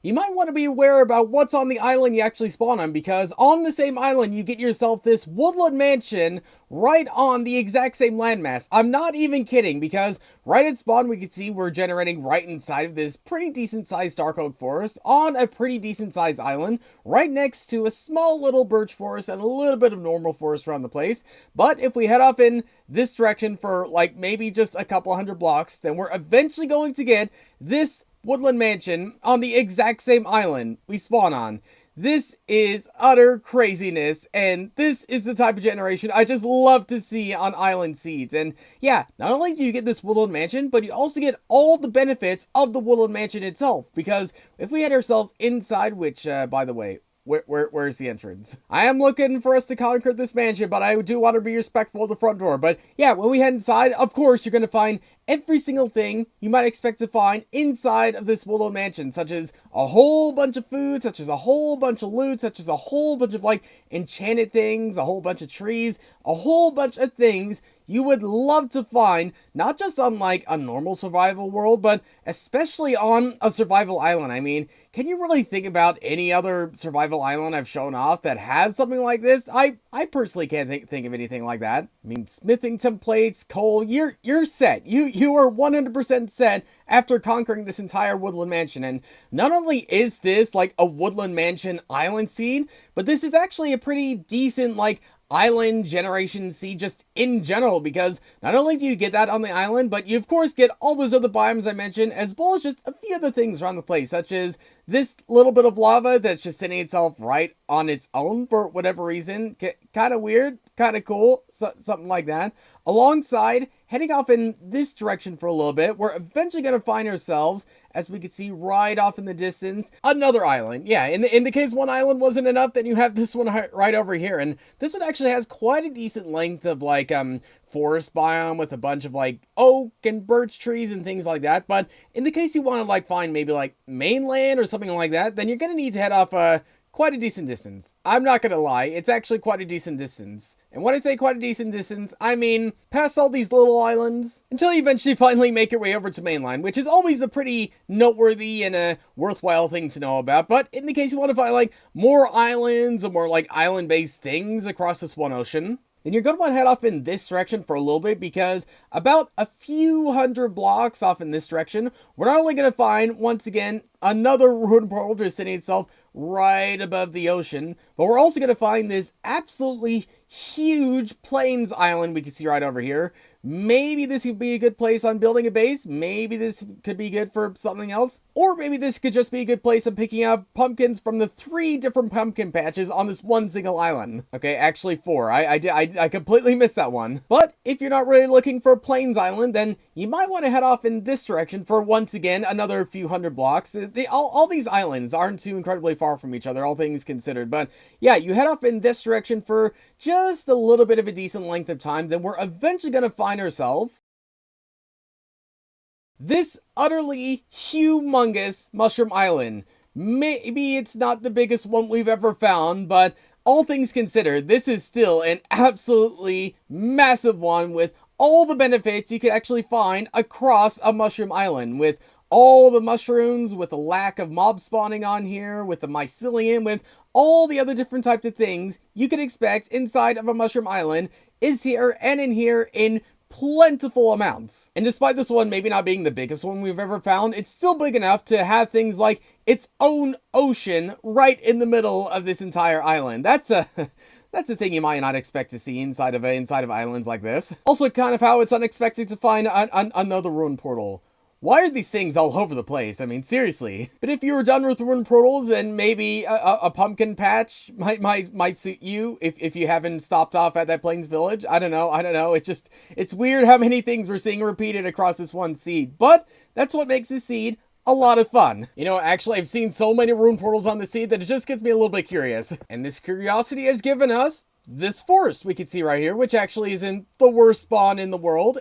You might want to be aware about what's on the island you actually spawn on, because on the same island you get yourself this woodland mansion right on the exact same landmass. I'm not even kidding, because right at spawn we can see we're generating right inside of this pretty decent sized dark oak forest on a pretty decent sized island right next to a small little birch forest and a little bit of normal forest around the place. But if we head off in this direction for like maybe just a couple hundred blocks, then we're eventually going to get this woodland mansion on the exact same island we spawn on. This is utter craziness, and this is the type of generation I just love to see on island seeds. And yeah, not only do you get this woodland mansion, but you also get all the benefits of the woodland mansion itself, because if we had ourselves inside, which by the way, where's the entrance? I am looking for us to conquer this mansion, but I do want to be respectful of the front door. But yeah, when we head inside, of course, you're going to find every single thing you might expect to find inside of this woodland mansion, such as a whole bunch of food, such as a whole bunch of loot, such as a whole bunch of like enchanted things, a whole bunch of trees, a whole bunch of things you would love to find, not just on like a normal survival world, but especially on a survival island. I mean, can you really think about any other survival island I've shown off that has something like this? I personally can't think of anything like that. I mean, smithing templates, coal, you're set. You are 100% set after conquering this entire woodland mansion. And not only is this like a woodland mansion island seed, but this is actually a pretty decent like island generation seed just in general, because not only do you get that on the island, but you of course get all those other biomes I mentioned, as well as just a few other things around the place, such as this little bit of lava that's just sitting itself right on its own for whatever reason. Kind of weird, kind of cool, something like that. Alongside, heading off in this direction for a little bit, we're eventually going to find ourselves, as we can see right off in the distance, another island. Yeah, in the case one island wasn't enough, then you have this one right over here. And this one actually has quite a decent length of like forest biome with a bunch of like oak and birch trees and things like that. But in the case you want to like find maybe like mainland or something like that, then you're going to need to head off quite a decent distance. I'm not gonna lie, it's actually quite a decent distance. And when I say quite a decent distance, I mean past all these little islands, until you eventually finally make your way over to mainland, which is always a pretty noteworthy and a worthwhile thing to know about. But in the case you want to find like more islands or more like island-based things across this one ocean, then you're going to want to head off in this direction for a little bit, because about a few hundred blocks off in this direction, we're not only going to find, once again, another ruined portal just sitting itself right above the ocean, but we're also going to find this absolutely huge plains island we can see right over here. Maybe this could be a good place on building a base. Maybe this could be good for something else. Or maybe this could just be a good place of picking up pumpkins from the 3 different pumpkin patches on this one single island. Okay, actually 4. I completely missed that one. But if you're not really looking for a plains island, then you might want to head off in this direction for, once again, another few hundred blocks. All these islands aren't too incredibly far from each other, all things considered. But yeah, you head off in this direction for just a little bit of a decent length of time, then we're eventually going to find ourselves this utterly humongous mushroom island. Maybe it's not the biggest one we've ever found, but all things considered, this is still an absolutely massive one with all the benefits you could actually find across a mushroom island, with all the mushrooms, with the lack of mob spawning on here, with the mycelium, with all the other different types of things you could expect inside of a mushroom island is here and in here in plentiful amounts. And despite this one maybe not being the biggest one we've ever found, it's still big enough to have things like its own ocean right in the middle of this entire island. That's a thing you might not expect to see inside of islands like this. Also, kind of how it's unexpected to find another ruined portal. Why are these things all over the place? I mean, seriously. But if you were done with ruined portals, then maybe a pumpkin patch might suit you if you haven't stopped off at that Plains Village. I don't know. It's weird how many things we're seeing repeated across this one seed. But that's what makes this seed a lot of fun. You know, actually, I've seen so many ruined portals on the seed that it just gets me a little bit curious. And this curiosity has given us this forest we can see right here, which actually isn't the worst spawn in the world.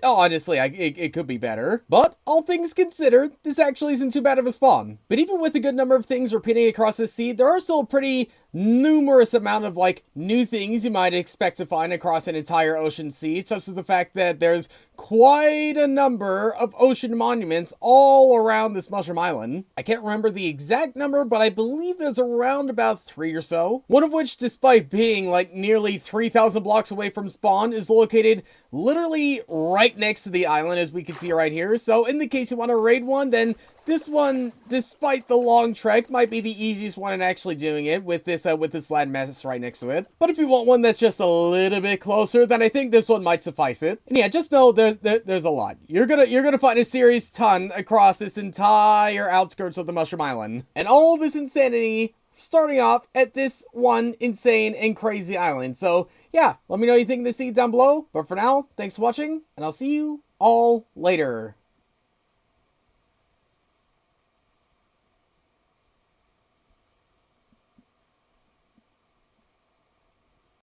Oh, honestly, it could be better. But all things considered, this actually isn't too bad of a spawn. But even with a good number of things repeating across this sea, there are still a pretty numerous amount of like new things you might expect to find across an entire ocean sea, such as the fact that there's quite a number of ocean monuments all around this mushroom island. I can't remember the exact number, but I believe there's around about 3 or so. One of which, despite being like nearly 3,000 blocks away from spawn, is located literally right next to the island, as we can see right here. So in the case you want to raid one, then this one, despite the long trek, might be the easiest one in actually doing it with this landmass right next to it. But if you want one that's just a little bit closer, then I think this one might suffice it. And yeah, just know there's a lot. You're gonna find a serious ton across this entire outskirts of the Mushroom Island, and all this insanity starting off at this one insane and crazy island. So yeah, let me know what you think of the scene down below. But for now, thanks for watching, and I'll see you all later.